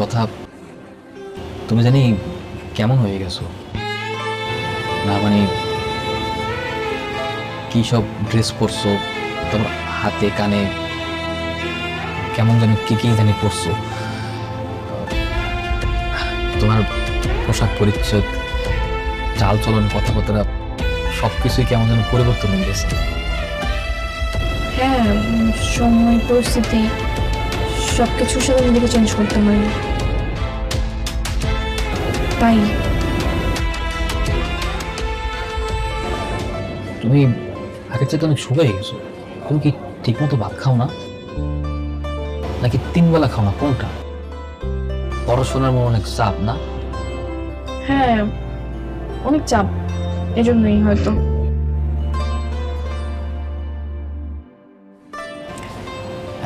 কথা, তুমি জানি কেমন হয়ে গেছো না, মানে কি সব ড্রেস পরছো, তোমার হাতে কানে কেমন জানি কি কি জানি পরছো, তোমার পোশাক পরিচ্ছদ, চাল চলন, কথাবার্তা সবকিছুই কেমন যেন পরিবর্তন হয়ে গেছে। হ্যাঁ, সময় পরিস্থিতি সবকিছুর সাথে নিজেকে চেঞ্জ করতে হয়, তাই। তুমি আগের চাইতে অনেক শুকিয়ে গেছো। তুমি কি ঠিক মতো ভাত খাও না, নাকি 3 বেলা খাও না, কোনটা? পড়াশোনার মনে অনেক চাপ না? হ্যাঁ, অনেক চাপ, এজন্যই হয়তো।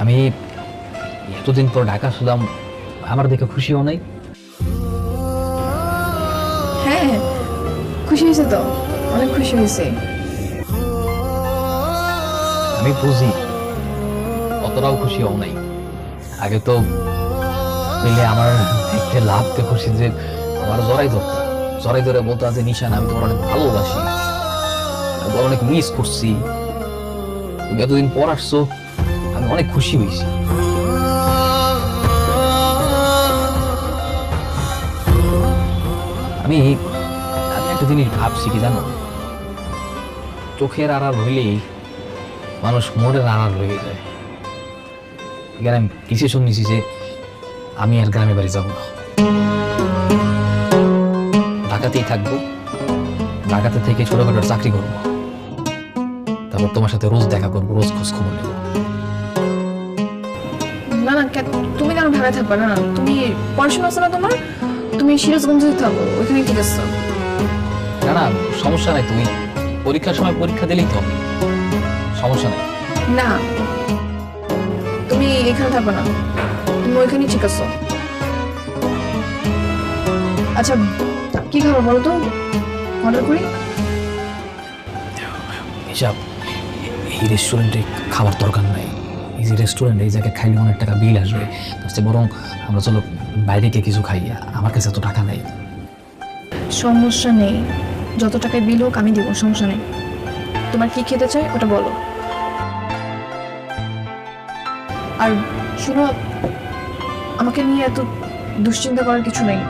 আমি এতদিন পর ঢাকা আসলাম, আমার দেখে খুশিও নাই। হ্যাঁ, খুশি হয়েছে তো, অনেক খুশি হয়েছে। আমি বুঝি অতটাও খুশি হও নাই। আগে তো পেলে আমার দেখতে লাভতে খুশি যে আমার জড়াই দরকার, জড়াই ধরে বলতে আছে নিশান আমি তোমার অনেক ভালোবাসি, তোমার অনেক মিস করছি, তুমি এতদিন পর আসছো, আমি অনেক খুশি হয়েছি। আমি আমি একটা জিনিস ভাবছি কি জানো, চোখের আড়াল হইলেই মানুষ মোড়ের আড়াল হয়ে যায়। এখানে আমি ডিসিশন নিছি যে আমি আর গ্রামে বাড়ি যাবো না, ঢাকাতেই থাকবো, ঢাকাতে থেকে ছোটখাটো চাকরি করবো, তারপর তোমার সাথে রোজ দেখা করবো, রোজ খোঁজ খবর নেবো। না না, তুমি কেন ঢাকায় থাকবে? না, তুমি পড়াশোনা আছে না তোমার, তুমি সিরাজগঞ্জে থাকো, ওইখানে ঠিক আছে। না না, সমস্যা নাই, তুমি পরীক্ষার সময় পরীক্ষা দিলেই তো হবে, সমস্যা নাই। না, তুমি এখানে থাকবে না, তুমি ওইখানেই ঠিক আছো। আচ্ছা, কি খাবো বলো তো, অর্ডার করি? হিসাব, এই রেস্টুরেন্টে খাবার দরকার নাই, এই যে রেস্টুরেন্ট, এই জায়গায় খাইলে অনেক টাকা বিল আসবে, তার চেয়ে বরং আমরা চলো বাইরে গিয়ে কিছু খাই, আমার কাছে এত টাকা নাই। সমস্যা নেই, যত টাকায় বিল হোক আমি দিব, সমস্যা নেই। তোমার কি খেতে চাই ওটা বলো। আর শুনো, আমাকে নিয়ে এত দুশ্চিন্তা করার কিছু নেই।